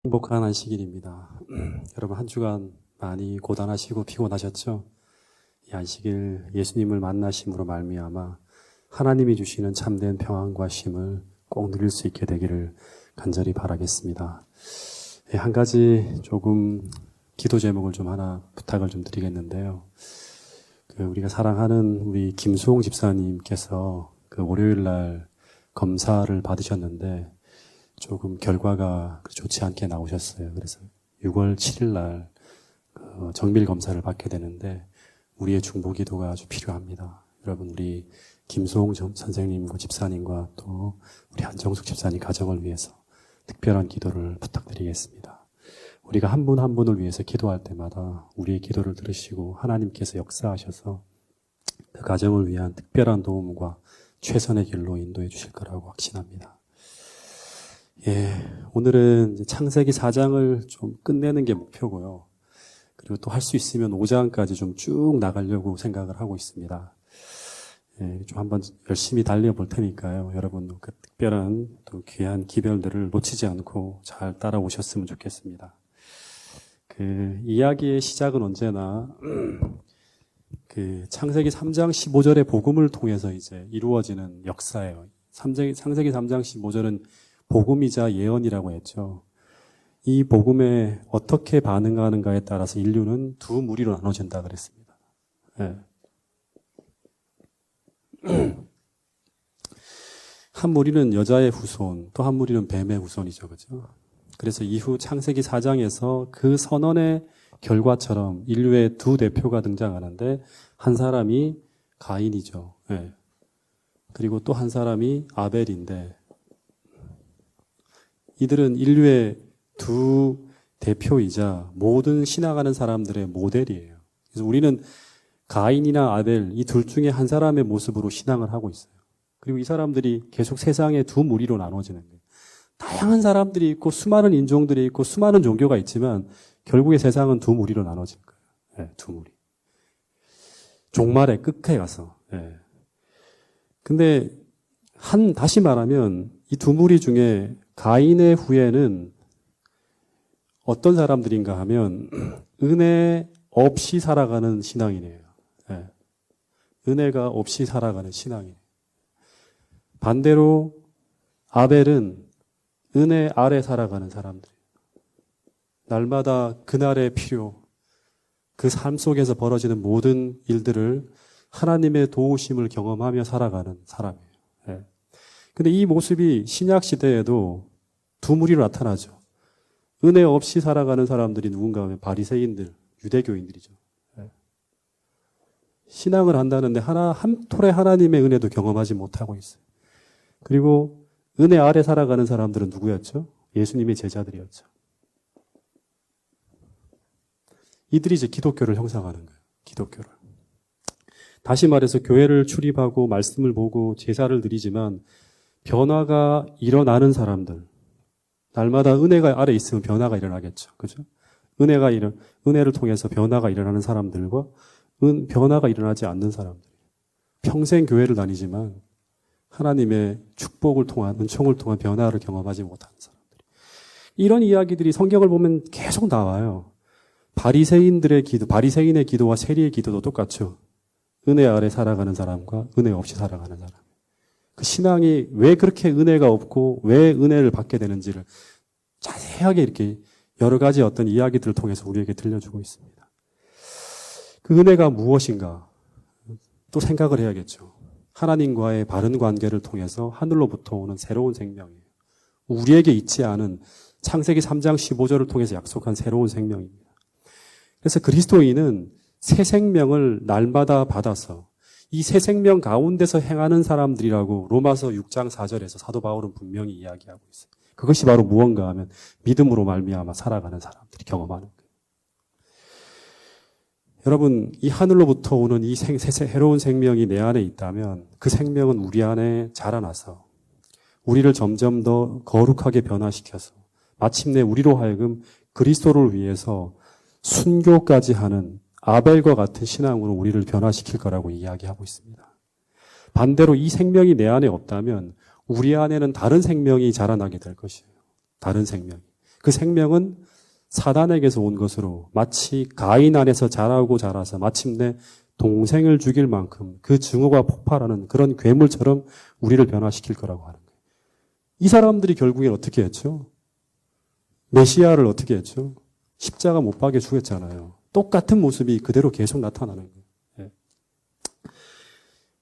행복한 안식일입니다. 여러분 한 주간 많이 고단하시고 피곤하셨죠? 이 안식일 예수님을 만나심으로 말미암아 하나님이 주시는 참된 평안과 쉼을 꼭 누릴 수 있게 되기를 간절히 바라겠습니다. 한 가지 조금 기도 제목을 좀 하나 부탁을 좀 드리겠는데요. 우리가 사랑하는 우리 김수홍 집사님께서 월요일 날 검사를 받으셨는데 조금 결과가 좋지 않게 나오셨어요. 그래서 6월 7일 날 정밀 검사를 받게 되는데 우리의 중보 기도가 아주 필요합니다. 여러분 우리 김소홍 선생님과 집사님과 또 우리 한정숙 집사님 가정을 위해서 특별한 기도를 부탁드리겠습니다. 우리가 한 분 한 분을 위해서 기도할 때마다 우리의 기도를 들으시고 하나님께서 역사하셔서 그 가정을 위한 특별한 도움과 최선의 길로 인도해 주실 거라고 확신합니다. 오늘은 창세기 4장을 좀 끝내는 게 목표고요. 그리고 또 할 수 있으면 5장까지 좀 쭉 나가려고 생각을 하고 있습니다. 좀 한번 열심히 달려볼 테니까요. 여러분 그 특별한 또 귀한 기별들을 놓치지 않고 잘 따라오셨으면 좋겠습니다. 이야기의 시작은 언제나 창세기 3장 15절의 복음을 통해서 이제 이루어지는 역사예요. 창세기 3장 15절은 복음이자 예언이라고 했죠. 이 복음에 어떻게 반응하는가에 따라서 인류는 두 무리로 나눠진다 그랬습니다. 한 무리는 여자의 후손, 또 한 무리는 뱀의 후손이죠. 그죠? 그래서 이후 창세기 4장에서 그 선언의 결과처럼 인류의 두 대표가 등장하는데 한 사람이 가인이죠. 그리고 또 한 사람이 아벨인데 이들은 인류의 두 대표이자 모든 신앙하는 사람들의 모델이에요. 그래서 우리는 가인이나 아벨 이 둘 중에 한 사람의 모습으로 신앙을 하고 있어요. 그리고 이 사람들이 계속 세상의 두 무리로 나눠지는 거예요. 다양한 사람들이 있고 수많은 인종들이 있고 수많은 종교가 있지만 결국에 세상은 두 무리로 나눠질 거예요. 두 무리. 종말의 끝에 가서. 근데 다시 말하면 이 두 무리 중에 가인의 후예는 어떤 사람들인가 하면 은혜 없이 살아가는 신앙인이에요. 은혜가 없이 살아가는 신앙인. 반대로 아벨은 은혜 아래 살아가는 사람들이에요. 날마다 그날의 필요, 그 삶 속에서 벌어지는 모든 일들을 하나님의 도우심을 경험하며 살아가는 사람이에요. 근데 이 모습이 신약 시대에도 두 무리로 나타나죠. 은혜 없이 살아가는 사람들이 누군가 하면 바리새인들, 유대교인들이죠. 신앙을 한다는데 한 톨의 하나님의 은혜도 경험하지 못하고 있어요. 그리고 은혜 아래 살아가는 사람들은 누구였죠? 예수님의 제자들이었죠. 이들이 이제 기독교를 형성하는 거예요. 기독교를. 다시 말해서 교회를 출입하고 말씀을 보고 제사를 드리지만 변화가 일어나는 사람들. 날마다 은혜가 아래 있으면 변화가 일어나겠죠. 그죠? 은혜를 통해서 변화가 일어나는 사람들과 변화가 일어나지 않는 사람들. 평생 교회를 다니지만 하나님의 축복을 통한, 은총을 통한 변화를 경험하지 못하는 사람들. 이런 이야기들이 성경을 보면 계속 나와요. 바리새인의 기도와 세리의 기도도 똑같죠. 은혜 아래 살아가는 사람과 은혜 없이 살아가는 사람. 그 신앙이 왜 그렇게 은혜가 없고 왜 은혜를 받게 되는지를 자세하게 이렇게 여러 가지 어떤 이야기들을 통해서 우리에게 들려주고 있습니다. 그 은혜가 무엇인가 또 생각을 해야겠죠. 하나님과의 바른 관계를 통해서 하늘로부터 오는 새로운 생명이에요. 우리에게 있지 않은 창세기 3장 15절을 통해서 약속한 새로운 생명입니다. 그래서 그리스도인은 새 생명을 날마다 받아서 이 새 생명 가운데서 행하는 사람들이라고 로마서 6장 4절에서 사도 바울은 분명히 이야기하고 있어요. 그것이 바로 무언가 하면 믿음으로 말미암아 살아가는 사람들이 경험하는 거예요. 여러분, 이 하늘로부터 오는 이 새로운 생명이 내 안에 있다면 그 생명은 우리 안에 자라나서 우리를 점점 더 거룩하게 변화시켜서 마침내 우리로 하여금 그리스도를 위해서 순교까지 하는 아벨과 같은 신앙으로 우리를 변화시킬 거라고 이야기하고 있습니다. 반대로 이 생명이 내 안에 없다면 우리 안에는 다른 생명이 자라나게 될 것이에요. 다른 생명이. 그 생명은 사단에게서 온 것으로 마치 가인 안에서 자라고 자라서 마침내 동생을 죽일 만큼 그 증오가 폭발하는 그런 괴물처럼 우리를 변화시킬 거라고 하는 거예요. 이 사람들이 결국엔 어떻게 했죠? 메시아를 어떻게 했죠? 십자가 못 박여 죽였잖아요. 똑같은 모습이 그대로 계속 나타나는 거예요. 예.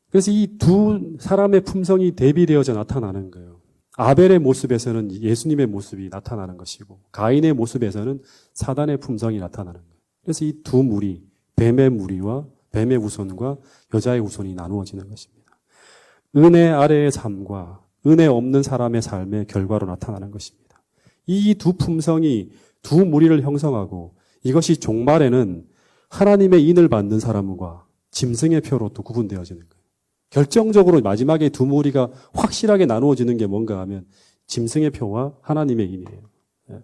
그래서 이 두 사람의 품성이 대비되어져 나타나는 거예요. 아벨의 모습에서는 예수님의 모습이 나타나는 것이고 가인의 모습에서는 사단의 품성이 나타나는 거예요. 그래서 이 두 무리, 뱀의 무리와 뱀의 후손과 여자의 후손이 나누어지는 것입니다. 은혜 아래의 삶과 은혜 없는 사람의 삶의 결과로 나타나는 것입니다. 이 두 품성이 두 무리를 형성하고 이것이 종말에는 하나님의 인을 받는 사람과 짐승의 표로 또 구분되어지는 거예요. 결정적으로 마지막에 두 무리가 확실하게 나누어지는 게 뭔가 하면 짐승의 표와 하나님의 인이에요. 예.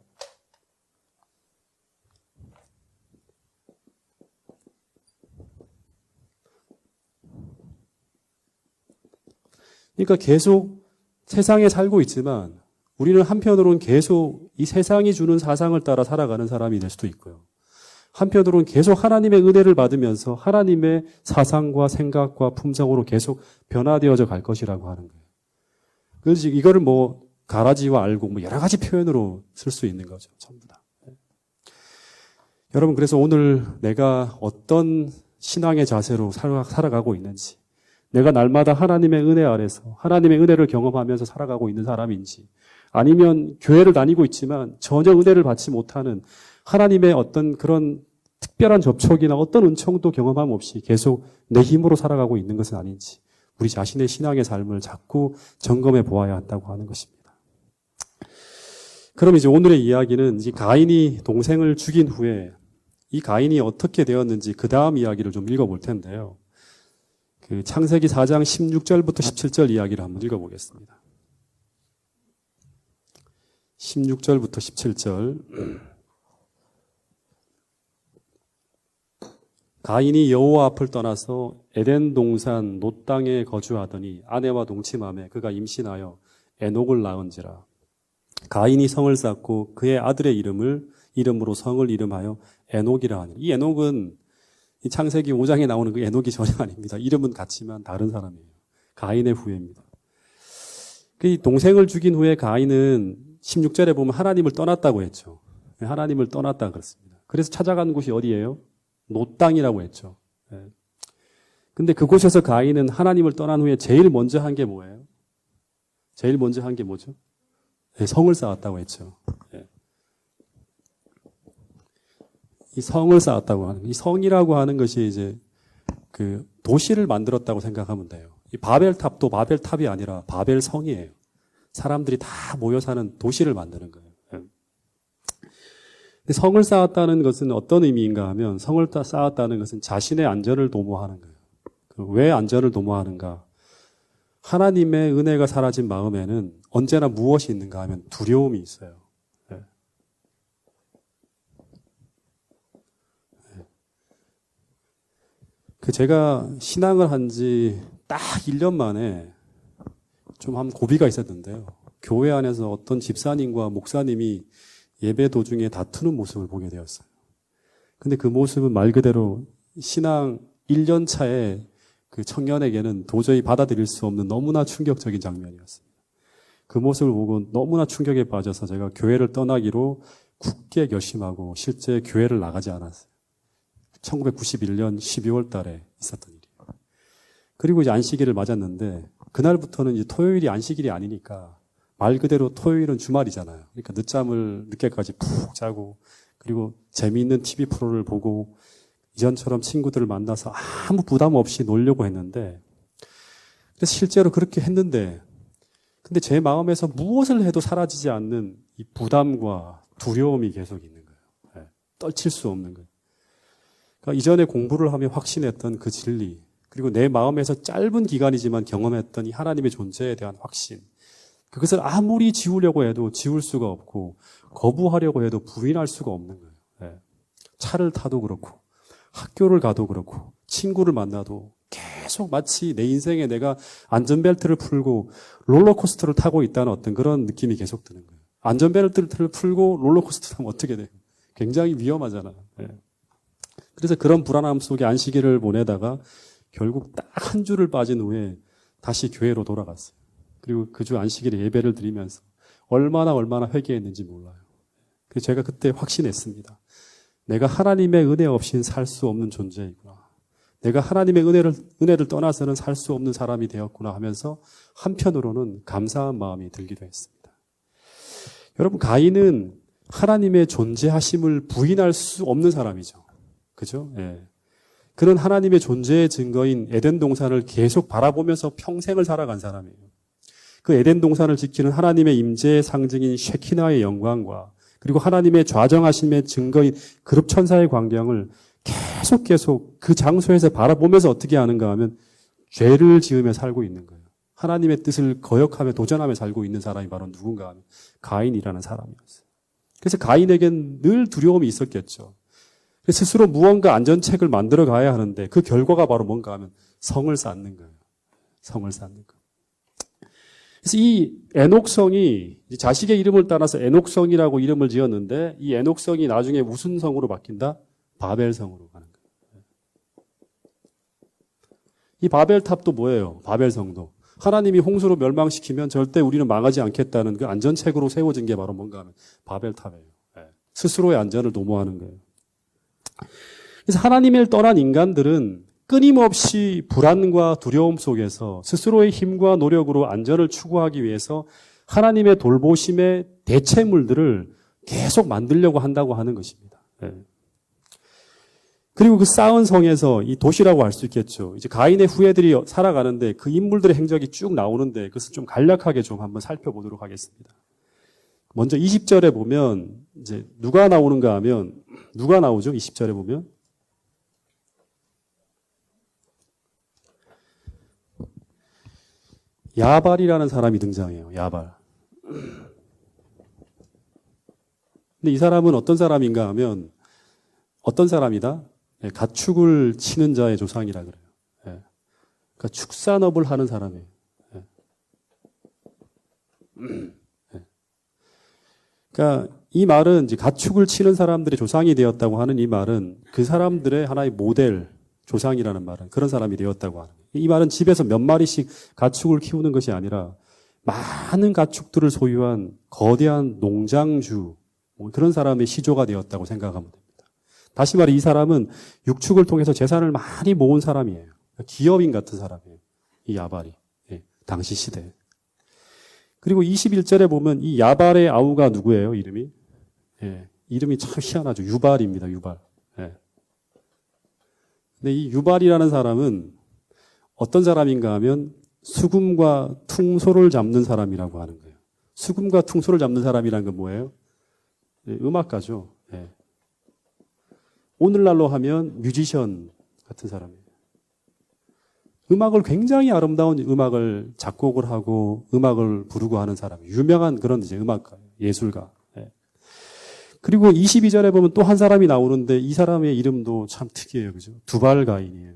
그러니까 계속 세상에 살고 있지만 우리는 한편으로는 계속 이 세상이 주는 사상을 따라 살아가는 사람이 될 수도 있고요. 한편으로는 계속 하나님의 은혜를 받으면서 하나님의 사상과 생각과 품성으로 계속 변화되어져 갈 것이라고 하는 거예요. 그래서 이거를 뭐 가라지와 알고 뭐 여러 가지 표현으로 쓸 수 있는 거죠. 전부 다. 여러분, 그래서 오늘 내가 어떤 신앙의 자세로 살아가고 있는지, 내가 날마다 하나님의 은혜 아래서 하나님의 은혜를 경험하면서 살아가고 있는 사람인지, 아니면 교회를 다니고 있지만 전혀 은혜를 받지 못하는 하나님의 어떤 그런 특별한 접촉이나 어떤 은총도 경험함 없이 계속 내 힘으로 살아가고 있는 것은 아닌지 우리 자신의 신앙의 삶을 자꾸 점검해 보아야 한다고 하는 것입니다. 그럼 이제 오늘의 이야기는 이 가인이 동생을 죽인 후에 이 가인이 어떻게 되었는지 그 다음 이야기를 좀 읽어볼 텐데요. 그 창세기 4장 16절부터 17절 이야기를 한번 읽어보겠습니다. 16절부터 17절. 가인이 여호와 앞을 떠나서 에덴 동산 놋 땅에 거주하더니 아내와 동침하며 그가 임신하여 에녹을 낳은지라. 가인이 성을 쌓고 그의 아들의 이름으로 성을 이름하여 에녹이라 하니. 이 에녹은 이 창세기 5장에 나오는 그 에녹이 전혀 아닙니다. 이름은 같지만 다른 사람이에요. 가인의 후예입니다. 그 동생을 죽인 후에 가인은 16절에 보면 하나님을 떠났다고 했죠. 하나님을 떠났다 그랬습니다. 그래서 찾아간 곳이 어디예요? 놋 땅이라고 했죠. 근데 그곳에서 가인은 하나님을 떠난 후에 제일 먼저 한 게 뭐예요? 제일 먼저 한 게 뭐죠? 성을 쌓았다고 했죠. 이 성을 쌓았다고 하는, 이 성이라고 하는 것이 이제 그 도시를 만들었다고 생각하면 돼요. 이 바벨탑도 바벨탑이 아니라 바벨성이에요. 사람들이 다 모여 사는 도시를 만드는 거예요. 성을 쌓았다는 것은 어떤 의미인가 하면 성을 쌓았다는 것은 자신의 안전을 도모하는 거예요. 왜 안전을 도모하는가? 하나님의 은혜가 사라진 마음에는 언제나 무엇이 있는가 하면 두려움이 있어요. 제가 신앙을 한 지 딱 1년 만에 좀 한 고비가 있었는데요. 교회 안에서 어떤 집사님과 목사님이 예배 도중에 다투는 모습을 보게 되었어요. 근데 그 모습은 말 그대로 신앙 1년 차에 그 청년에게는 도저히 받아들일 수 없는 너무나 충격적인 장면이었습니다. 그 모습을 보고 너무나 충격에 빠져서 제가 교회를 떠나기로 굳게 결심하고 실제 교회를 나가지 않았어요. 1991년 12월 달에 있었던 일이에요. 그리고 이제 안식일을 맞았는데 그날부터는 이제 토요일이 안식일이 아니니까 말 그대로 토요일은 주말이잖아요. 그러니까 늦잠을 늦게까지 푹 자고 그리고 재미있는 TV 프로를 보고 이전처럼 친구들을 만나서 아무 부담 없이 놀려고 했는데 그래서 실제로 그렇게 했는데 근데 제 마음에서 무엇을 해도 사라지지 않는 이 부담과 두려움이 계속 있는 거예요. 떨칠 수 없는 거예요. 그러니까 이전에 공부를 하며 확신했던 그 진리 그리고 내 마음에서 짧은 기간이지만 경험했던 이 하나님의 존재에 대한 확신 그것을 아무리 지우려고 해도 지울 수가 없고 거부하려고 해도 부인할 수가 없는 거예요. 차를 타도 그렇고 학교를 가도 그렇고 친구를 만나도 계속 마치 내 인생에 내가 안전벨트를 풀고 롤러코스터를 타고 있다는 어떤 그런 느낌이 계속 드는 거예요. 안전벨트를 풀고 롤러코스터 타면 어떻게 돼요? 굉장히 위험하잖아요. 예. 그래서 그런 불안함 속에 안식일을 보내다가 결국 딱 한 주를 빠진 후에 다시 교회로 돌아갔어요. 그리고 그 주 안식일에 예배를 드리면서 얼마나 회개했는지 몰라요. 그래서 제가 그때 확신했습니다. 내가 하나님의 은혜 없이는 살 수 없는 존재이구나. 내가 하나님의 은혜를 떠나서는 살 수 없는 사람이 되었구나 하면서 한편으로는 감사한 마음이 들기도 했습니다. 여러분, 가인은 하나님의 존재하심을 부인할 수 없는 사람이죠. 그죠? 예. 그는 하나님의 존재의 증거인 에덴 동산을 계속 바라보면서 평생을 살아간 사람이에요. 그 에덴 동산을 지키는 하나님의 임재의 상징인 쉐키나의 영광과 그리고 하나님의 좌정하심의 증거인 그룹 천사의 광경을 계속 그 장소에서 바라보면서 어떻게 하는가 하면 죄를 지으며 살고 있는 거예요. 하나님의 뜻을 거역하며 도전하며 살고 있는 사람이 바로 누군가 하면 가인이라는 사람이었어요. 그래서 가인에겐 늘 두려움이 있었겠죠. 스스로 무언가 안전책을 만들어 가야 하는데 그 결과가 바로 뭔가 하면 성을 쌓는 거예요. 성을 쌓는 거. 그래서 이 에녹성이 자식의 이름을 따라서 에녹성이라고 이름을 지었는데 이 에녹성이 나중에 무슨 성으로 바뀐다? 바벨성으로 가는 거예요. 이 바벨탑도 뭐예요? 바벨성도. 하나님이 홍수로 멸망시키면 절대 우리는 망하지 않겠다는 그 안전책으로 세워진 게 바로 뭔가 하면 바벨탑이에요. 스스로의 안전을 도모하는 거예요. 그래서 하나님을 떠난 인간들은 끊임없이 불안과 두려움 속에서 스스로의 힘과 노력으로 안전을 추구하기 위해서 하나님의 돌보심의 대체물들을 계속 만들려고 한다고 하는 것입니다. 그리고 그 쌓은 성에서 이 도시라고 할 수 있겠죠. 이제 가인의 후예들이 살아가는데 그 인물들의 행적이 쭉 나오는데 그것을 좀 간략하게 좀 한번 살펴보도록 하겠습니다. 먼저 20절에 보면 이제 누가 나오는가 하면 누가 나오죠? 20절에 보면 야발이라는 사람이 등장해요. 야발. 근데 이 사람은 어떤 사람인가 하면 어떤 사람이다? 가축을 치는 자의 조상이라 그래요. 그러니까 축산업을 하는 사람이에요. 그러니까 이 말은 이제 가축을 치는 사람들의 조상이 되었다고 하는 이 말은 그 사람들의 하나의 모델, 조상이라는 말은 그런 사람이 되었다고 하는 거예요. 이 말은 집에서 몇 마리씩 가축을 키우는 것이 아니라 많은 가축들을 소유한 거대한 농장주, 그런 사람의 시조가 되었다고 생각하면 됩니다. 다시 말해 이 사람은 육축을 통해서 재산을 많이 모은 사람이에요. 기업인 같은 사람이에요. 이 야발이. 당시 시대에. 그리고 21절에 보면 이 야발의 아우가 누구예요? 이름이? 이름이 참 희한하죠. 유발입니다. 유발. 근데 이 유발이라는 사람은 어떤 사람인가 하면 수금과 퉁소를 잡는 사람이라고 하는 거예요. 수금과 퉁소를 잡는 사람이라는 건 뭐예요? 음악가죠. 오늘날로 하면 뮤지션 같은 사람이에요. 음악을 굉장히 아름다운 음악을 작곡을 하고 음악을 부르고 하는 사람, 유명한 그런 이제 음악가, 예술가. 그리고 22절에 보면 또 한 사람이 나오는데 이 사람의 이름도 참 특이해요, 그죠? 두발가인이에요.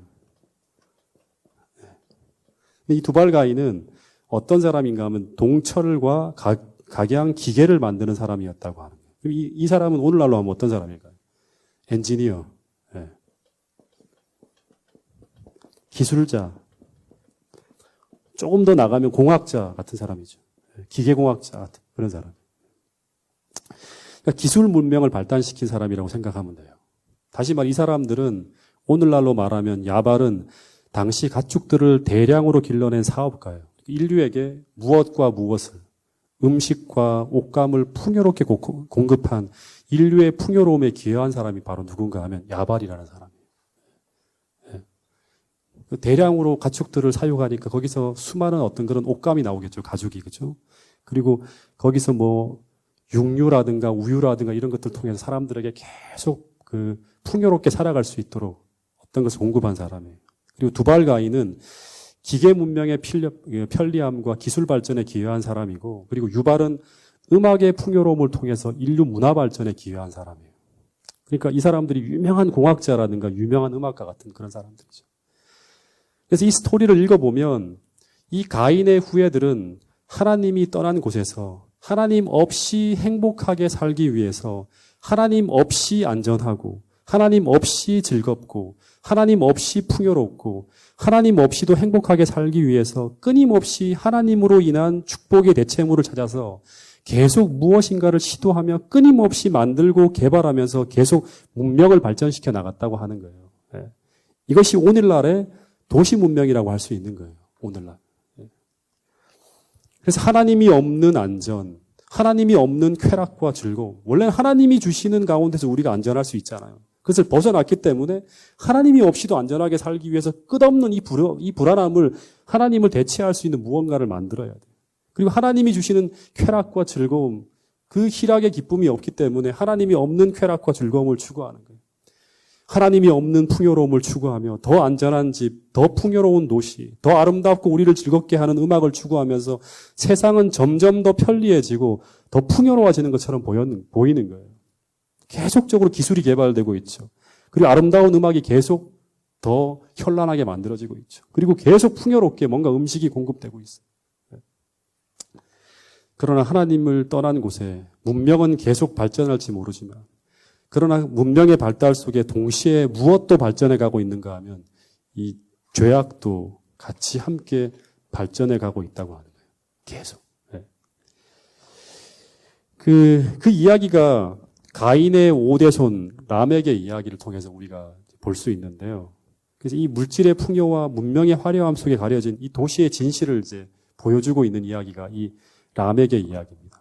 이 두발가인은 어떤 사람인가 하면 동철과 각양 기계를 만드는 사람이었다고 하는 거예요. 이 사람은 오늘날로 하면 어떤 사람일까요? 엔지니어, 기술자, 조금 더 나가면 공학자 같은 사람이죠. 기계공학자 같은 그런 사람. 그러니까 기술 문명을 발달시킨 사람이라고 생각하면 돼요. 다시 말해 이 사람들은 오늘날로 말하면 야발은 당시 가축들을 대량으로 길러낸 사업가예요. 인류에게 무엇과 무엇을, 음식과 옷감을 풍요롭게 공급한 인류의 풍요로움에 기여한 사람이 바로 누군가 하면 야발이라는 사람이에요. 대량으로 가축들을 사육하니까 거기서 수많은 어떤 그런 옷감이 나오겠죠. 가죽이, 그죠? 그리고 거기서 뭐 육류라든가 우유라든가 이런 것들 통해서 사람들에게 계속 그 풍요롭게 살아갈 수 있도록 어떤 것을 공급한 사람이에요. 그리고 두발가인은 기계 문명의 편리함과 기술 발전에 기여한 사람이고, 그리고 유발은 음악의 풍요로움을 통해서 인류 문화 발전에 기여한 사람이에요. 그러니까 이 사람들이 유명한 공학자라든가 유명한 음악가 같은 그런 사람들이죠. 그래서 이 스토리를 읽어보면 이 가인의 후예들은 하나님이 떠난 곳에서 하나님 없이 행복하게 살기 위해서 하나님 없이 안전하고 하나님 없이 즐겁고 하나님 없이 풍요롭고 하나님 없이도 행복하게 살기 위해서 끊임없이 하나님으로 인한 축복의 대체물을 찾아서 계속 무엇인가를 시도하며 끊임없이 만들고 개발하면서 계속 문명을 발전시켜 나갔다고 하는 거예요. 예. 이것이 오늘날의 도시 문명이라고 할 수 있는 거예요. 오늘날. 예. 그래서 하나님이 없는 안전, 하나님이 없는 쾌락과 즐거움. 원래는 하나님이 주시는 가운데서 우리가 안전할 수 있잖아요. 그것을 벗어났기 때문에 하나님이 없이도 안전하게 살기 위해서 끝없는 이 불안함을 하나님을 대체할 수 있는 무언가를 만들어야 돼요. 그리고 하나님이 주시는 쾌락과 즐거움, 그 희락의 기쁨이 없기 때문에 하나님이 없는 쾌락과 즐거움을 추구하는 거예요. 하나님이 없는 풍요로움을 추구하며 더 안전한 집, 더 풍요로운 도시, 더 아름답고 우리를 즐겁게 하는 음악을 추구하면서 세상은 점점 더 편리해지고 더 풍요로워지는 것처럼 보이는 거예요. 계속적으로 기술이 개발되고 있죠. 그리고 아름다운 음악이 계속 더 현란하게 만들어지고 있죠. 그리고 계속 풍요롭게 뭔가 음식이 공급되고 있어요. 그러나 하나님을 떠난 곳에 문명은 계속 발전할지 모르지만 그러나 문명의 발달 속에 동시에 무엇도 발전해 가고 있는가 하면 이 죄악도 같이 함께 발전해 가고 있다고 하는 거예요. 계속. 그 이야기가 가인의 5대손 라멕의 이야기를 통해서 우리가 볼 수 있는데요. 그래서 이 물질의 풍요와 문명의 화려함 속에 가려진 이 도시의 진실을 이제 보여주고 있는 이야기가 이 라멕의 이야기입니다.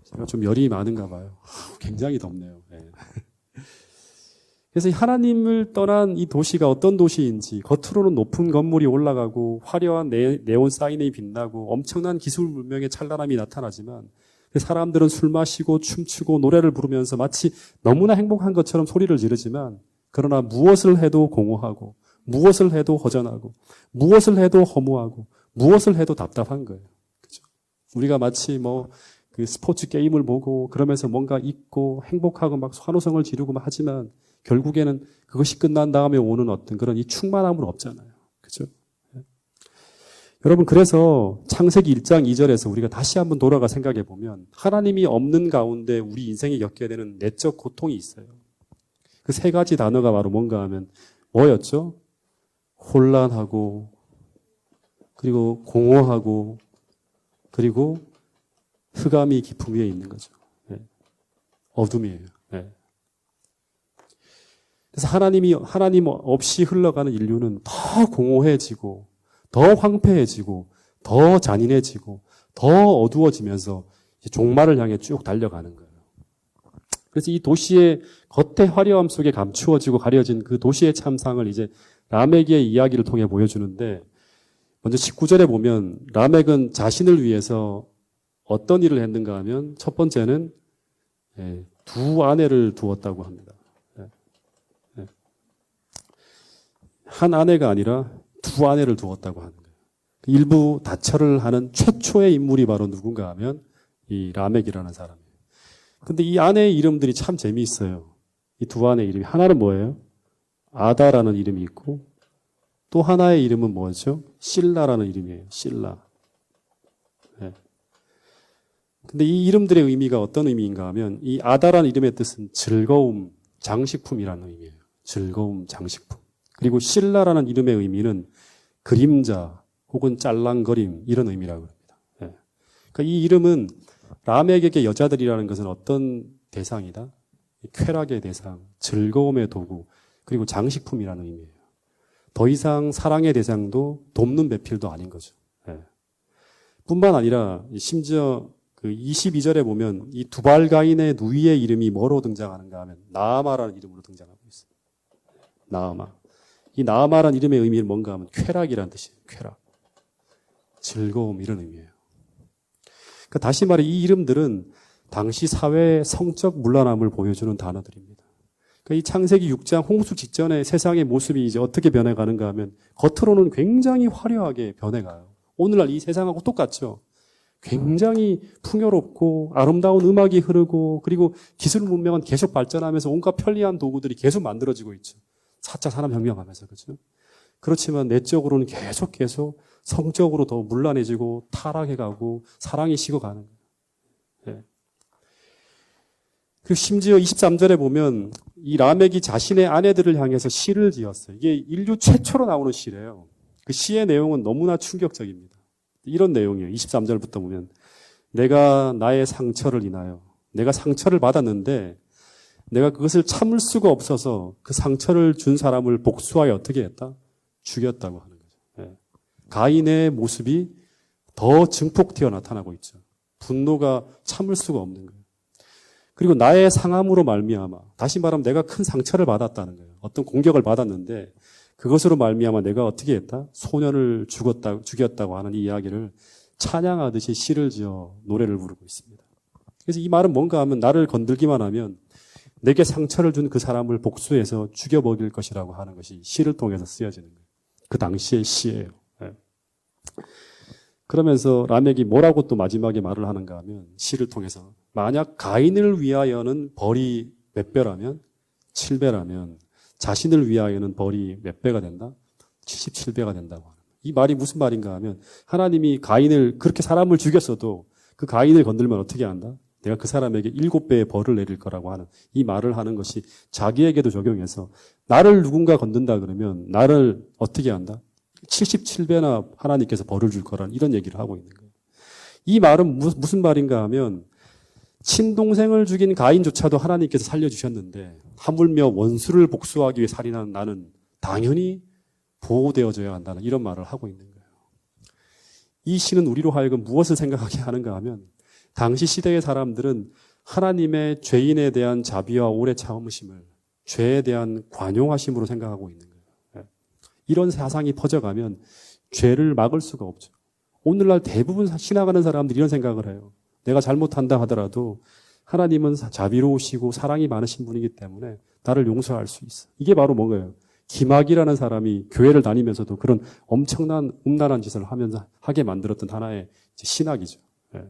제가 좀 열이 많은가 봐요. 굉장히 덥네요. 네. 그래서 하나님을 떠난 이 도시가 어떤 도시인지 겉으로는 높은 건물이 올라가고 화려한 네온 사인이 빛나고 엄청난 기술 문명의 찬란함이 나타나지만 사람들은 술 마시고 춤추고 노래를 부르면서 마치 너무나 행복한 것처럼 소리를 지르지만 그러나 무엇을 해도 공허하고 무엇을 해도 허전하고 무엇을 해도 허무하고 무엇을 해도 답답한 거예요. 그렇죠? 우리가 마치 그 스포츠 게임을 보고 그러면서 뭔가 잊고 행복하고 막 환호성을 지르고 막 하지만 결국에는 그것이 끝난 다음에 오는 어떤 그런 이 충만함은 없잖아요. 그죠? 여러분, 그래서 창세기 1장 2절에서 우리가 다시 한번 돌아가 생각해 보면 하나님이 없는 가운데 우리 인생이 겪게 되는 내적 고통이 있어요. 그 세 가지 단어가 바로 뭔가 하면 뭐였죠? 혼란하고, 그리고 공허하고, 그리고 흑암이 깊음 위에 있는 거죠. 네. 어둠이에요. 네. 그래서 하나님 없이 흘러가는 인류는 더 공허해지고, 더 황폐해지고, 더 잔인해지고, 더 어두워지면서 종말을 향해 쭉 달려가는 거예요. 그래서 이 도시의 겉의 화려함 속에 감추어지고 가려진 그 도시의 참상을 이제 라멕의 이야기를 통해 보여주는데, 먼저 19절에 보면 라멕은 자신을 위해서 어떤 일을 했는가 하면 첫 번째는 두 아내를 두었다고 합니다. 한 아내가 아니라 두 아내를 두었다고 하는 거예요. 일부 다처를 하는 최초의 인물이 바로 누군가 하면 이 라멕이라는 사람이에요. 근데 이 아내의 이름들이 참 재미있어요. 이 두 아내의 이름이 하나는 뭐예요? 아다라는 이름이 있고 또 하나의 이름은 뭐죠? 실라라는 이름이에요. 실라. 네. 근데 이 이름들의 의미가 어떤 의미인가 하면 이 아다라는 이름의 뜻은 즐거움, 장식품이라는 의미예요. 즐거움, 장식품. 그리고 실라라는 이름의 의미는 그림자 혹은 짤랑거림 이런 의미라고 합니다. 네. 그러니까 이 이름은 라멕에게 여자들이라는 것은 어떤 대상이다? 쾌락의 대상, 즐거움의 도구, 그리고 장식품이라는 의미예요. 더 이상 사랑의 대상도 돕는 배필도 아닌 거죠. 네. 뿐만 아니라 심지어 그 22절에 보면 이 두발가인의 누이의 이름이 뭐로 등장하는가 하면 나아마라는 이름으로 등장하고 있어요. 나아마. 이 나아마라는 이름의 의미는 뭔가 하면 쾌락이라는 뜻이에요. 쾌락. 즐거움 이런 의미예요. 그러니까 다시 말해 이 이름들은 당시 사회의 성적 문란함을 보여주는 단어들입니다. 그러니까 이 창세기 6장 홍수 직전의 세상의 모습이 이제 어떻게 변해가는가 하면 겉으로는 굉장히 화려하게 변해가요. 오늘날 이 세상하고 똑같죠. 굉장히 풍요롭고 아름다운 음악이 흐르고 그리고 기술 문명은 계속 발전하면서 온갖 편리한 도구들이 계속 만들어지고 있죠. 4차 산업혁명하면서 그렇죠. 그렇지만 내적으로는 계속 성적으로 더 문란해지고 타락해가고 사랑이 식어가는 거예요. 예. 그 심지어 23절에 보면 이 라멕이 자신의 아내들을 향해서 시를 지었어요. 이게 인류 최초로 나오는 시래요. 그 시의 내용은 너무나 충격적입니다. 이런 내용이에요. 23절부터 보면 내가 나의 상처를 인하여 내가 상처를 받았는데 내가 그것을 참을 수가 없어서 그 상처를 준 사람을 복수하여 어떻게 했다? 죽였다고 하는 거죠. 예. 가인의 모습이 더 증폭되어 나타나고 있죠. 분노가 참을 수가 없는 거예요. 그리고 나의 상함으로 말미암아 다시 말하면 내가 큰 상처를 받았다는 거예요. 어떤 공격을 받았는데 그것으로 말미암아 내가 어떻게 했다? 소년을 죽였다고 하는 이 이야기를 찬양하듯이 시를 지어 노래를 부르고 있습니다. 그래서 이 말은 뭔가 하면 나를 건들기만 하면 내게 상처를 준 그 사람을 복수해서 죽여먹일 것이라고 하는 것이 시를 통해서 쓰여지는 거예요. 그 당시의 시예요. 네. 그러면서 라멕이 뭐라고 또 마지막에 말을 하는가 하면 시를 통해서 만약 가인을 위하여는 벌이 몇 배라면 7배라면 자신을 위하여는 벌이 몇 배가 된다? 77배가 된다고 하는 거예요. 이 말이 무슨 말인가 하면 하나님이 가인을 그렇게 사람을 죽였어도 그 가인을 건들면 어떻게 한다? 내가 그 사람에게 7배의 벌을 내릴 거라고 하는 이 말을 하는 것이 자기에게도 적용해서 나를 누군가 건든다 그러면 나를 어떻게 한다? 77배나 하나님께서 벌을 줄 거라는 이런 얘기를 하고 있는 거예요. 이 말은 무슨 말인가 하면 친동생을 죽인 가인조차도 하나님께서 살려주셨는데 하물며 원수를 복수하기 위해 살인한 나는 당연히 보호되어져야 한다는 이런 말을 하고 있는 거예요. 이 시는 우리로 하여금 무엇을 생각하게 하는가 하면 당시 시대의 사람들은 하나님의 죄인에 대한 자비와 오래 참으심을 죄에 대한 관용하심으로 생각하고 있는 거예요. 이런 사상이 퍼져가면 죄를 막을 수가 없죠. 오늘날 대부분 신앙하는 사람들이 이런 생각을 해요. 내가 잘못한다 하더라도 하나님은 자비로우시고 사랑이 많으신 분이기 때문에 나를 용서할 수 있어. 이게 바로 뭔가요? 김학이라는 사람이 교회를 다니면서도 그런 엄청난 음란한 짓을 하면서 하게 만들었던 하나의 신학이죠. 예.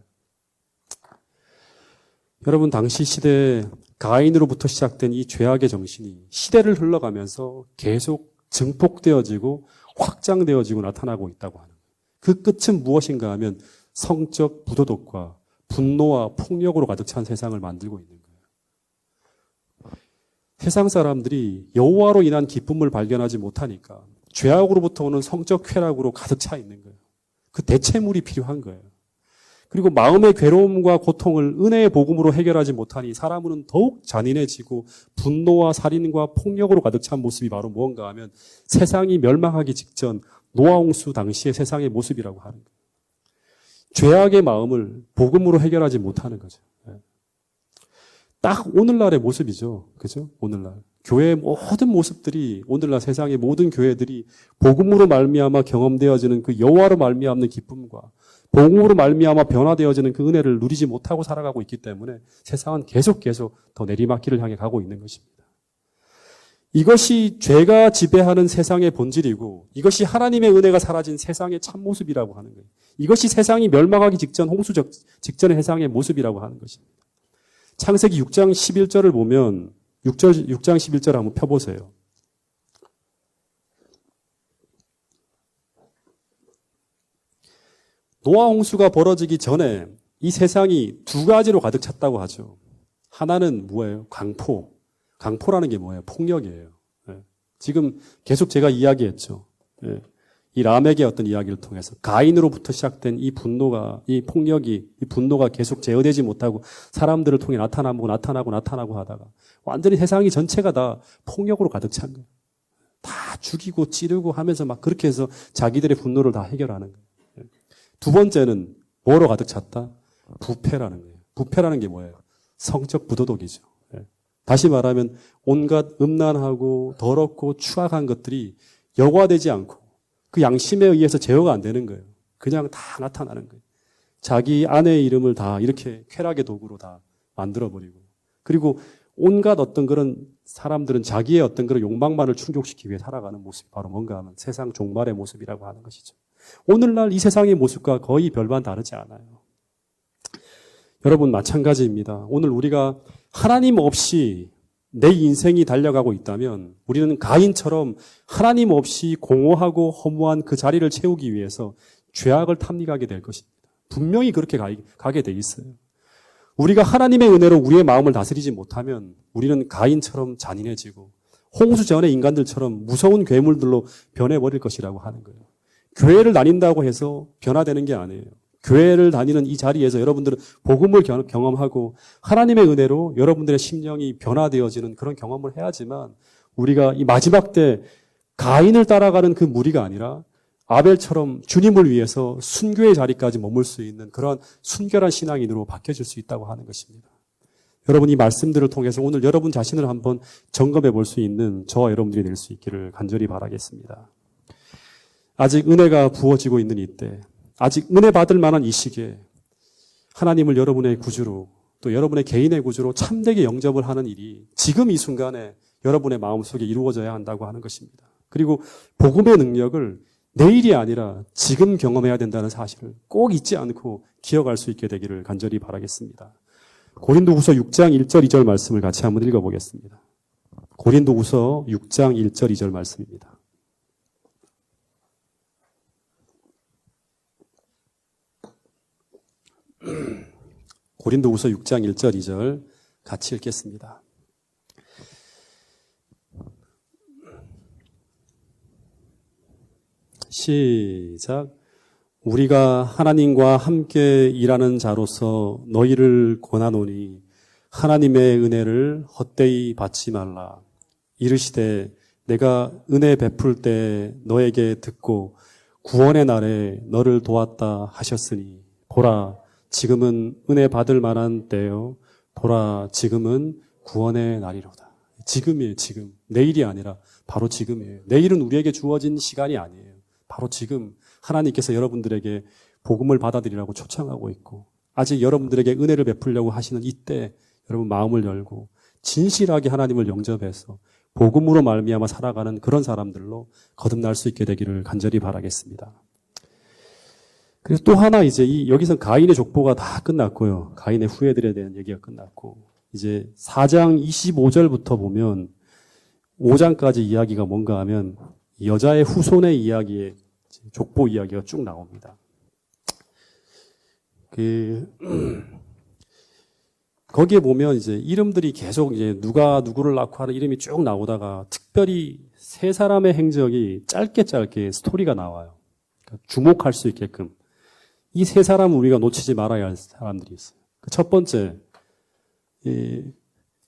여러분 당시 시대에 가인으로부터 시작된 이 죄악의 정신이 시대를 흘러가면서 계속 증폭되어지고 확장되어지고 나타나고 있다고 하는 거예요. 그 끝은 무엇인가 하면 성적 부도덕과 분노와 폭력으로 가득 찬 세상을 만들고 있는 거예요. 세상 사람들이 여호와로 인한 기쁨을 발견하지 못하니까 죄악으로부터 오는 성적 쾌락으로 가득 차 있는 거예요. 그 대체물이 필요한 거예요. 그리고 마음의 괴로움과 고통을 은혜의 복음으로 해결하지 못하니 사람은 더욱 잔인해지고 분노와 살인과 폭력으로 가득 찬 모습이 바로 무언가 하면 세상이 멸망하기 직전 노아홍수 당시의 세상의 모습이라고 하는 거예요. 죄악의 마음을 복음으로 해결하지 못하는 거죠. 딱 오늘날의 모습이죠. 그죠? 오늘날. 교회의 모든 모습들이 오늘날 세상의 모든 교회들이 복음으로 말미암아 경험되어지는 그 여호와로 말미암는 기쁨과 복음으로 말미암아 변화되어지는 그 은혜를 누리지 못하고 살아가고 있기 때문에 세상은 계속 더 내리막길을 향해 가고 있는 것입니다. 이것이 죄가 지배하는 세상의 본질이고 이것이 하나님의 은혜가 사라진 세상의 참모습이라고 하는 거예요. 이것이 세상이 멸망하기 직전 홍수 직전의 세상의 모습이라고 하는 것입니다. 창세기 6장 11절을 보면 6장 11절 한번 펴보세요. 노아 홍수가 벌어지기 전에 이 세상이 두 가지로 가득 찼다고 하죠. 하나는 뭐예요? 강포. 강포라는 게 뭐예요? 폭력이에요. 지금 계속 제가 이야기했죠. 이 라멕의 어떤 이야기를 통해서 가인으로부터 시작된 이 분노가, 이 폭력이, 이 분노가 계속 제어되지 못하고 사람들을 통해 나타나고 하다가 완전히 세상이 전체가 다 폭력으로 가득 찬 거예요. 다 죽이고 찌르고 하면서 막 그렇게 해서 자기들의 분노를 다 해결하는 거예요. 두 번째는 뭐로 가득 찼다? 부패라는 거예요. 부패라는 게 뭐예요? 성적 부도덕이죠. 다시 말하면 온갖 음란하고 더럽고 추악한 것들이 여과되지 않고 그 양심에 의해서 제어가 안 되는 거예요. 그냥 다 나타나는 거예요. 자기 아내의 이름을 다 이렇게 쾌락의 도구로 다 만들어버리고 그리고 온갖 어떤 그런 사람들은 자기의 어떤 그런 욕망만을 충족시키기 위해 살아가는 모습이 바로 뭔가 하면 세상 종말의 모습이라고 하는 것이죠. 오늘날 이 세상의 모습과 거의 별반 다르지 않아요. 여러분 마찬가지입니다. 오늘 우리가 하나님 없이 내 인생이 달려가고 있다면 우리는 가인처럼 하나님 없이 공허하고 허무한 그 자리를 채우기 위해서 죄악을 탐닉하게 될 것입니다. 분명히 그렇게 가게 돼 있어요. 우리가 하나님의 은혜로 우리의 마음을 다스리지 못하면 우리는 가인처럼 잔인해지고 홍수전의 인간들처럼 무서운 괴물들로 변해버릴 것이라고 하는 거예요. 교회를 다닌다고 해서 변화되는 게 아니에요. 교회를 다니는 이 자리에서 여러분들은 복음을 경험하고 하나님의 은혜로 여러분들의 심령이 변화되어지는 그런 경험을 해야지만 우리가 이 마지막 때 가인을 따라가는 그 무리가 아니라 아벨처럼 주님을 위해서 순교의 자리까지 머물 수 있는 그런 순결한 신앙인으로 바뀌어질 수 있다고 하는 것입니다. 여러분 이 말씀들을 통해서 오늘 여러분 자신을 한번 점검해 볼 수 있는 저와 여러분들이 될 수 있기를 간절히 바라겠습니다. 아직 은혜가 부어지고 있는 이때, 아직 은혜 받을 만한 이 시기에 하나님을 여러분의 구주로 또 여러분의 개인의 구주로 참되게 영접을 하는 일이 지금 이 순간에 여러분의 마음속에 이루어져야 한다고 하는 것입니다. 그리고 복음의 능력을 내일이 아니라 지금 경험해야 된다는 사실을 꼭 잊지 않고 기억할 수 있게 되기를 간절히 바라겠습니다. 고린도후서 6장 1절 2절 말씀을 같이 한번 읽어보겠습니다. 고린도후서 6장 1절 2절 말씀입니다. 고린도후서 6장 1절 2절 같이 읽겠습니다. 시작. 우리가 하나님과 함께 일하는 자로서 너희를 권하노니 하나님의 은혜를 헛되이 받지 말라. 이르시되 내가 은혜 베풀 때 너에게 듣고 구원의 날에 너를 도왔다 하셨으니 보라 지금은 은혜 받을 만한 때요. 보라 지금은 구원의 날이로다. 지금이에요. 지금. 내일이 아니라 바로 지금이에요. 내일은 우리에게 주어진 시간이 아니에요. 바로 지금 하나님께서 여러분들에게 복음을 받아들이라고 초청하고 있고 아직 여러분들에게 은혜를 베풀려고 하시는 이때 여러분 마음을 열고 진실하게 하나님을 영접해서 복음으로 말미암아 살아가는 그런 사람들로 거듭날 수 있게 되기를 간절히 바라겠습니다. 그래서 또 하나 이제 여기서 가인의 족보가 다 끝났고요. 가인의 후예들에 대한 얘기가 끝났고 이제 4장 25절부터 보면 5장까지 이야기가 뭔가 하면 여자의 후손의 이야기에 족보 이야기가 쭉 나옵니다. 거기에 보면 이제 이름들이 계속 이제 누가 누구를 낳고 하는 이름이 쭉 나오다가 특별히 세 사람의 행적이 짧게 스토리가 나와요. 그러니까 주목할 수 있게끔. 이 세 사람은 우리가 놓치지 말아야 할 사람들이 있어요. 첫 번째,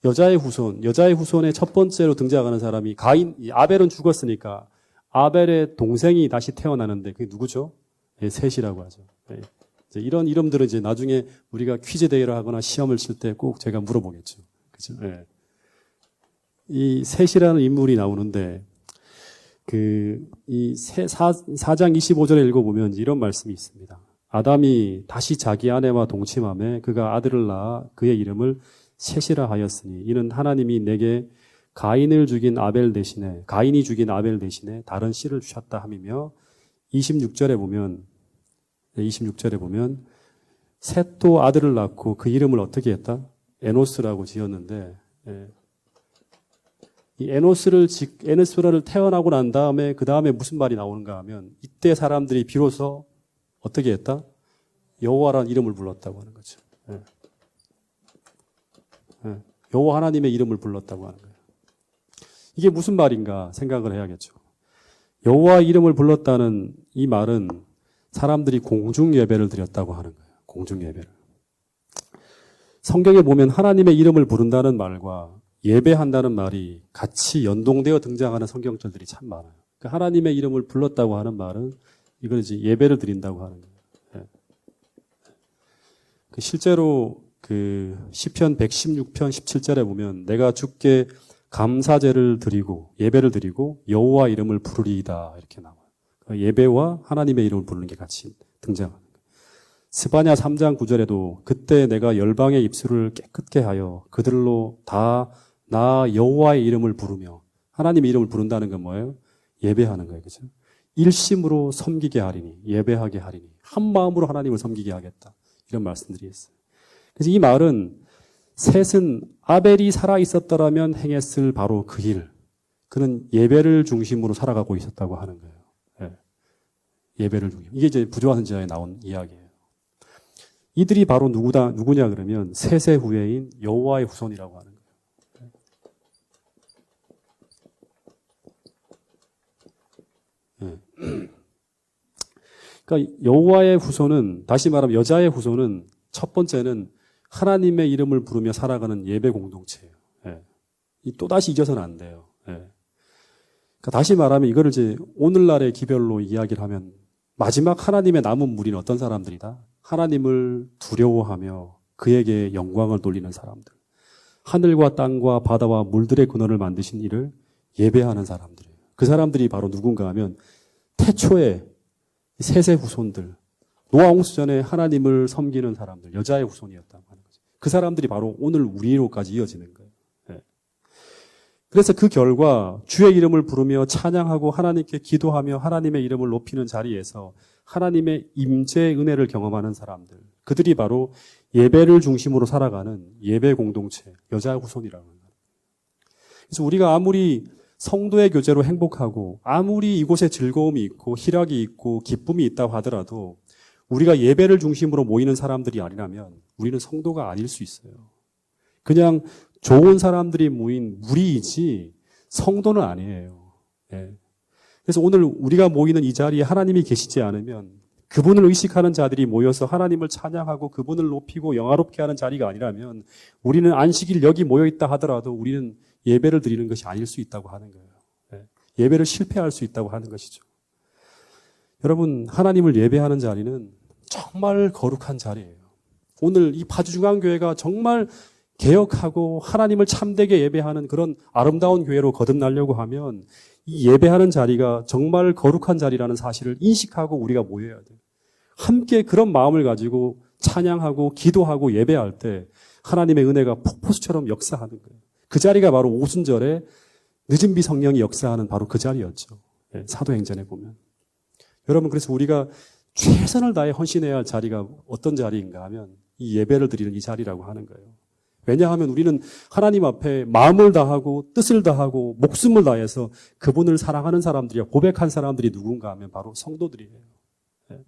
여자의 후손의 첫 번째로 등장하는 사람이 가인, 아벨은 죽었으니까 아벨의 동생이 다시 태어나는데 그게 누구죠? 셋이라고 하죠. 이런 이름들은 이제 나중에 우리가 퀴즈 대회를 하거나 시험을 칠 때 꼭 제가 물어보겠죠. 그죠? 이 셋이라는 인물이 나오는데 이 4장 25절에 읽어보면 이런 말씀이 있습니다. 아담이 다시 자기 아내와 동침하며 그가 아들을 낳아 그의 이름을 셋이라 하였으니 이는 하나님이 내게 가인이 죽인 아벨 대신에 다른 씨를 주셨다 함이며 26절에 보면 셋도 아들을 낳고 그 이름을 어떻게 했다? 에노스라고 지었는데 이 에노스를 태어나고 난 다음에 그 다음에 무슨 말이 나오는가 하면 이때 사람들이 비로소 어떻게 했다? 여호와라는 이름을 불렀다고 하는 거죠. 여호와 하나님의 이름을 불렀다고 하는 거예요. 이게 무슨 말인가 생각을 해야겠죠. 여호와 이름을 불렀다는 이 말은 사람들이 공중 예배를 드렸다고 하는 거예요. 공중 예배를. 성경에 보면 하나님의 이름을 부른다는 말과 예배한다는 말이 같이 연동되어 등장하는 성경절들이 참 많아요. 그러니까 하나님의 이름을 불렀다고 하는 말은 이걸 이제 예배를 드린다고 하는 거예요. 실제로 시편 116편 17절에 보면 내가 주께 감사제를 드리고 예배를 드리고 여호와 이름을 부르리이다 이렇게 나와요. 예배와 하나님의 이름을 부르는 게 같이 등장하는 거예요. 스바냐 3장 9절에도 그때 내가 열방의 입술을 깨끗게 하여 그들로 다 나 여호와의 이름을 부르며 하나님의 이름을 부른다는 건 뭐예요? 예배하는 거예요. 그죠? 일심으로 섬기게 하리니 예배하게 하리니 한 마음으로 하나님을 섬기게 하겠다. 이런 말씀들이 있어요. 그래서 이 말은 셋은 아벨이 살아 있었더라면 행했을 바로 그 일. 그는 예배를 중심으로 살아가고 있었다고 하는 거예요. 예. 예배를 중심. 이게 이제 부조화 선지자에 나온 이야기예요. 이들이 바로 누구냐 그러면 셋의 후예인 여호와의 후손이라고 하는 거예요. 예. 그러니까 여호와의 후손은, 다시 말하면 여자의 후손은 첫 번째는 하나님의 이름을 부르며 살아가는 예배 공동체예요. 예. 또다시 잊어서는 안 돼요. 예. 그러니까 다시 말하면 이거를 이제 오늘날의 기별로 이야기를 하면 마지막 하나님의 남은 무리는 어떤 사람들이다? 하나님을 두려워하며 그에게 영광을 돌리는 사람들. 하늘과 땅과 바다와 물들의 근원을 만드신 이를 예배하는 사람들이에요. 그 사람들이 바로 누군가 하면 태초에 셋의 후손들, 노아 홍수 전에 하나님을 섬기는 사람들, 여자의 후손이었다고 하는 거죠. 그 사람들이 바로 오늘 우리로까지 이어지는 거예요. 네. 그래서 그 결과 주의 이름을 부르며 찬양하고 하나님께 기도하며 하나님의 이름을 높이는 자리에서 하나님의 임재의 은혜를 경험하는 사람들, 그들이 바로 예배를 중심으로 살아가는 예배 공동체, 여자의 후손이라고 합니다. 그래서 우리가 아무리 성도의 교제로 행복하고 아무리 이곳에 즐거움이 있고 희락이 있고 기쁨이 있다고 하더라도 우리가 예배를 중심으로 모이는 사람들이 아니라면 우리는 성도가 아닐 수 있어요. 그냥 좋은 사람들이 모인 무리이지 성도는 아니에요. 예. 그래서 오늘 우리가 모이는 이 자리에 하나님이 계시지 않으면 그분을 의식하는 자들이 모여서 하나님을 찬양하고 그분을 높이고 영화롭게 하는 자리가 아니라면 우리는 안식일 여기 모여있다 하더라도 우리는 예배를 드리는 것이 아닐 수 있다고 하는 거예요. 예배를 실패할 수 있다고 하는 것이죠. 여러분, 하나님을 예배하는 자리는 정말 거룩한 자리예요. 오늘 이 파주중앙교회가 정말 개혁하고 하나님을 참되게 예배하는 그런 아름다운 교회로 거듭나려고 하면 이 예배하는 자리가 정말 거룩한 자리라는 사실을 인식하고 우리가 모여야 돼요. 함께 그런 마음을 가지고 찬양하고 기도하고 예배할 때 하나님의 은혜가 폭포수처럼 역사하는 거예요. 그 자리가 바로 오순절에 늦은 비 성령이 역사하는 바로 그 자리였죠. 네, 사도행전에 보면. 여러분, 그래서 우리가 최선을 다해 헌신해야 할 자리가 어떤 자리인가 하면 이 예배를 드리는 이 자리라고 하는 거예요. 왜냐하면 우리는 하나님 앞에 마음을 다하고 뜻을 다하고 목숨을 다해서 그분을 사랑하는 사람들이야, 고백한 사람들이 누군가 하면 바로 성도들이에요. 네.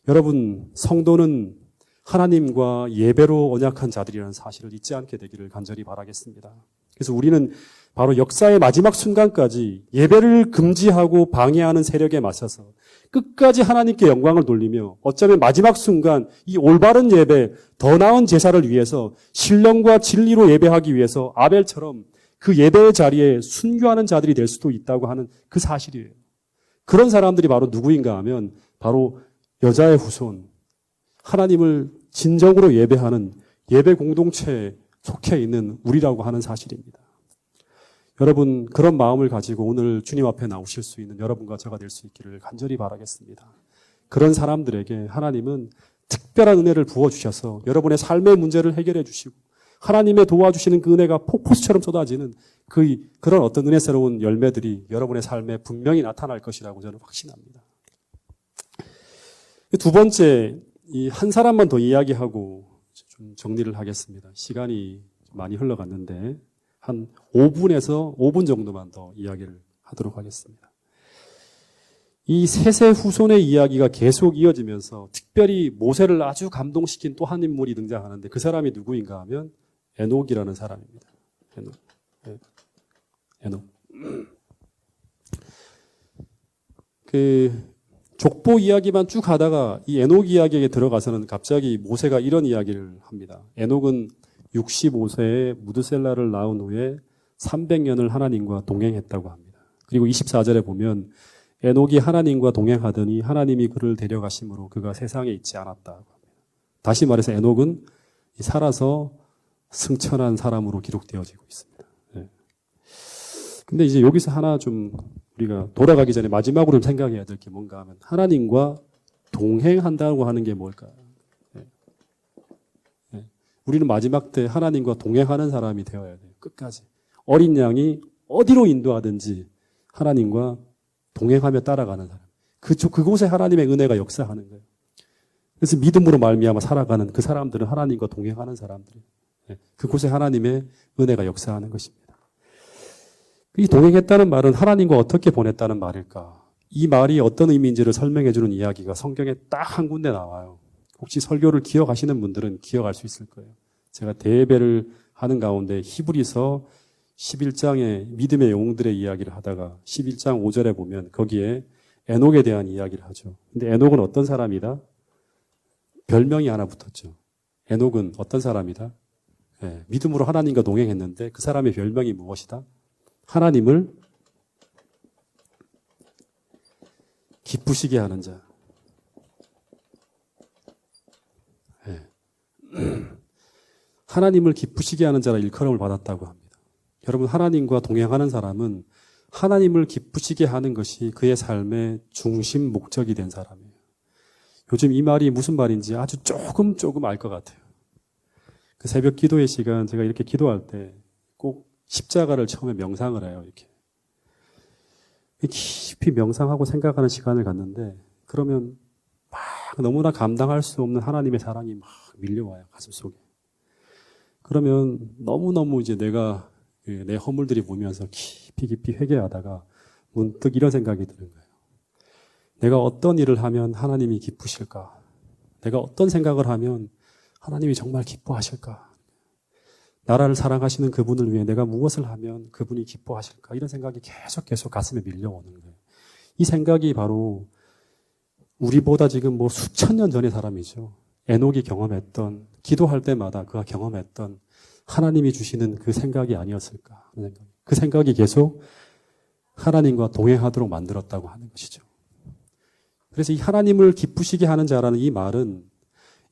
여러분, 성도는 하나님과 예배로 언약한 자들이라는 사실을 잊지 않게 되기를 간절히 바라겠습니다. 그래서 우리는 바로 역사의 마지막 순간까지 예배를 금지하고 방해하는 세력에 맞서서 끝까지 하나님께 영광을 돌리며 어쩌면 마지막 순간 이 올바른 예배, 더 나은 제사를 위해서 신령과 진리로 예배하기 위해서 아벨처럼 그 예배의 자리에 순교하는 자들이 될 수도 있다고 하는 그 사실이에요. 그런 사람들이 바로 누구인가 하면 바로 여자의 후손, 하나님을 진정으로 예배하는 예배 공동체에 속해 있는 우리라고 하는 사실입니다. 여러분, 그런 마음을 가지고 오늘 주님 앞에 나오실 수 있는 여러분과 제가 될 수 있기를 간절히 바라겠습니다. 그런 사람들에게 하나님은 특별한 은혜를 부어주셔서 여러분의 삶의 문제를 해결해 주시고 하나님의 도와주시는 그 은혜가 폭포수처럼 쏟아지는 그런 어떤 은혜스러운 열매들이 여러분의 삶에 분명히 나타날 것이라고 저는 확신합니다. 두 번째, 이 한 사람만 더 이야기하고 좀 정리를 하겠습니다. 시간이 많이 흘러갔는데 한 5분 정도만 더 이야기를 하도록 하겠습니다. 이 셋의 후손의 이야기가 계속 이어지면서 특별히 모세를 아주 감동시킨 또 한 인물이 등장하는데 그 사람이 누구인가 하면 에녹이라는 사람입니다. 에녹. 족보 이야기만 쭉 하다가 이 에녹 이야기에 들어가서는 갑자기 모세가 이런 이야기를 합니다. 에녹은 65세에 무드셀라를 낳은 후에 300년을 하나님과 동행했다고 합니다. 그리고 24절에 보면 에녹이 하나님과 동행하더니 하나님이 그를 데려가심으로 그가 세상에 있지 않았다고 합니다. 다시 말해서 에녹은 살아서 승천한 사람으로 기록되어지고 있습니다. 네. 근데 이제 여기서 하나 좀 우리가 돌아가기 전에 마지막으로 생각해야 될 게 뭔가 하면 하나님과 동행한다고 하는 게 뭘까요? 네. 네. 우리는 마지막 때 하나님과 동행하는 사람이 되어야 돼요. 끝까지. 어린 양이 어디로 인도하든지 하나님과 동행하며 따라가는 사람. 그곳에 하나님의 은혜가 역사하는 거예요. 그래서 믿음으로 말미암아 살아가는 그 사람들은 하나님과 동행하는 사람들이에요. 그곳에 하나님의 은혜가 역사하는 것입니다. 이 동행했다는 말은 하나님과 어떻게 보냈다는 말일까? 이 말이 어떤 의미인지를 설명해 주는 이야기가 성경에 딱 한 군데 나와요. 혹시 설교를 기억하시는 분들은 기억할 수 있을 거예요. 제가 대예배를 하는 가운데 히브리서 11장의 믿음의 영웅들의 이야기를 하다가 11장 5절에 보면 거기에 에녹에 대한 이야기를 하죠. 근데 에녹은 어떤 사람이다? 별명이 하나 붙었죠. 에녹은 어떤 사람이다? 믿음으로 하나님과 동행했는데 그 사람의 별명이 무엇이다? 하나님을 기쁘시게 하는 자. 하나님을 기쁘시게 하는 자라 일컬음을 받았다고 합니다. 여러분, 하나님과 동행하는 사람은 하나님을 기쁘시게 하는 것이 그의 삶의 중심 목적이 된 사람이에요. 요즘 이 말이 무슨 말인지 아주 조금 알 것 같아요. 그 새벽 기도의 시간, 제가 이렇게 기도할 때 꼭 십자가를 처음에 명상을 해요, 이렇게. 깊이 명상하고 생각하는 시간을 갖는데, 그러면 막 너무나 감당할 수 없는 하나님의 사랑이 막 밀려와요, 가슴 속에. 그러면 너무너무 이제 내가 내 허물들이 보면서 깊이 회개하다가 문득 이런 생각이 드는 거예요. 내가 어떤 일을 하면 하나님이 기쁘실까? 내가 어떤 생각을 하면 하나님이 정말 기뻐하실까? 나라를 사랑하시는 그분을 위해 내가 무엇을 하면 그분이 기뻐하실까? 이런 생각이 계속 가슴에 밀려오는 거예요. 이 생각이 바로 우리보다 지금 뭐 수천 년 전의 사람이죠. 에녹이 경험했던, 기도할 때마다 그가 경험했던 하나님이 주시는 그 생각이 아니었을까? 그 생각이 계속 하나님과 동행하도록 만들었다고 하는 것이죠. 그래서 이 하나님을 기쁘시게 하는 자라는 이 말은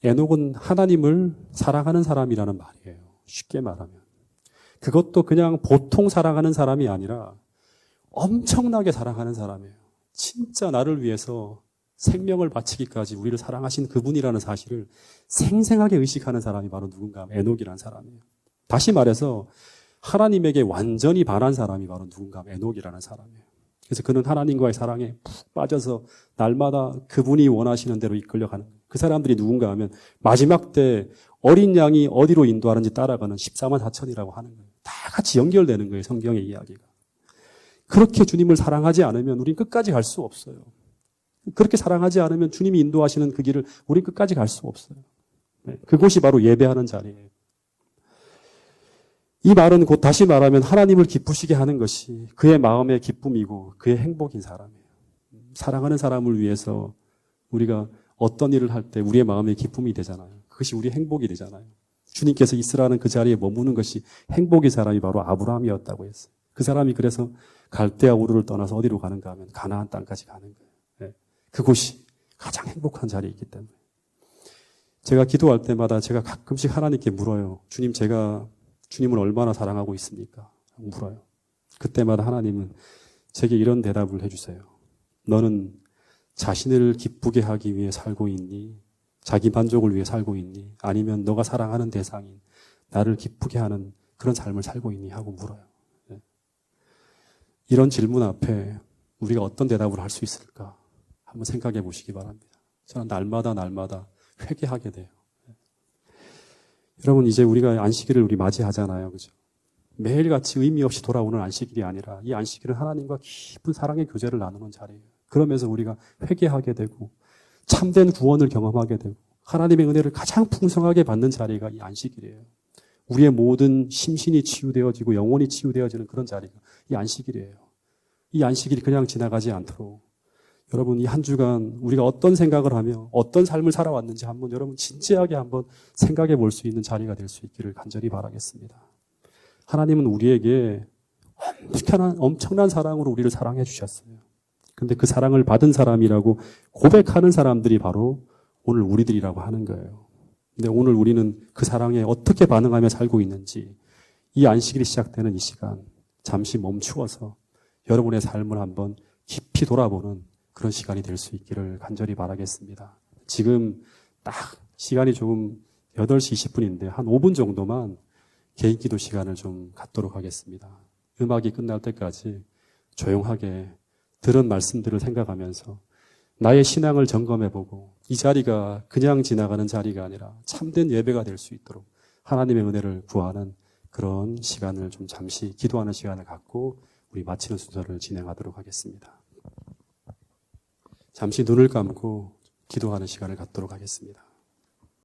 에녹은 하나님을 사랑하는 사람이라는 말이에요. 쉽게 말하면. 그것도 그냥 보통 사랑하는 사람이 아니라 엄청나게 사랑하는 사람이에요. 진짜 나를 위해서 생명을 바치기까지 우리를 사랑하신 그분이라는 사실을 생생하게 의식하는 사람이 바로 누군가 하면 에녹이라는 사람이에요. 다시 말해서 하나님에게 완전히 반한 사람이 바로 누군가 하면 에녹이라는 사람이에요. 그래서 그는 하나님과의 사랑에 푹 빠져서 날마다 그분이 원하시는 대로 이끌려가는 거예요. 그 사람들이 누군가 하면 마지막 때 어린 양이 어디로 인도하는지 따라가는 14만 4천이라고 하는 거예요. 다 같이 연결되는 거예요, 성경의 이야기가. 그렇게 주님을 사랑하지 않으면 우린 끝까지 갈 수 없어요. 그렇게 사랑하지 않으면 주님이 인도하시는 그 길을 우린 끝까지 갈 수 없어요. 그곳이 바로 예배하는 자리예요. 이 말은 곧 다시 말하면 하나님을 기쁘시게 하는 것이 그의 마음의 기쁨이고 그의 행복인 사람이에요. 사랑하는 사람을 위해서 우리가 어떤 일을 할 때 우리의 마음의 기쁨이 되잖아요. 그것이 우리의 행복이 되잖아요. 주님께서 있으라는 그 자리에 머무는 것이 행복의 사람이 바로 아브라함이었다고 했어요. 그 사람이 그래서 갈대아 우르를 떠나서 어디로 가는가 하면 가나안 땅까지 가는 거예요. 그곳이 가장 행복한 자리이기 때문에. 제가 기도할 때마다 제가 가끔씩 하나님께 물어요. 주님, 제가 주님을 얼마나 사랑하고 있습니까? 물어요. 그때마다 하나님은 제게 이런 대답을 해주세요. 너는 자신을 기쁘게 하기 위해 살고 있니? 자기 만족을 위해 살고 있니? 아니면 너가 사랑하는 대상인 나를 기쁘게 하는 그런 삶을 살고 있니? 하고 물어요. 이런 질문 앞에 우리가 어떤 대답을 할 수 있을까? 한번 생각해 보시기 바랍니다. 저는 날마다 회개하게 돼요. 여러분, 이제 우리가 안식일을 우리 맞이하잖아요. 그죠? 매일같이 의미 없이 돌아오는 안식일이 아니라 이 안식일은 하나님과 깊은 사랑의 교제를 나누는 자리예요. 그러면서 우리가 회개하게 되고 참된 구원을 경험하게 되고 하나님의 은혜를 가장 풍성하게 받는 자리가 이 안식일이에요. 우리의 모든 심신이 치유되어지고 영혼이 치유되어지는 그런 자리가 이 안식일이에요. 이 안식일이 그냥 지나가지 않도록 여러분, 이 한 주간 우리가 어떤 생각을 하며 어떤 삶을 살아왔는지 한번 여러분 진지하게 한번 생각해 볼 수 있는 자리가 될 수 있기를 간절히 바라겠습니다. 하나님은 우리에게 엄청난 사랑으로 우리를 사랑해 주셨어요. 근데 그 사랑을 받은 사람이라고 고백하는 사람들이 바로 오늘 우리들이라고 하는 거예요. 근데 오늘 우리는 그 사랑에 어떻게 반응하며 살고 있는지 이 안식일이 시작되는 이 시간 잠시 멈추어서 여러분의 삶을 한번 깊이 돌아보는 그런 시간이 될 수 있기를 간절히 바라겠습니다. 지금 딱 시간이 조금 8시 20분인데 한 5분 정도만 개인 기도 시간을 좀 갖도록 하겠습니다. 음악이 끝날 때까지 조용하게 들은 말씀들을 생각하면서 나의 신앙을 점검해보고 이 자리가 그냥 지나가는 자리가 아니라 참된 예배가 될 수 있도록 하나님의 은혜를 구하는 그런 시간을 좀 잠시 기도하는 시간을 갖고 우리 마치는 순서를 진행하도록 하겠습니다. 잠시 눈을 감고 기도하는 시간을 갖도록 하겠습니다.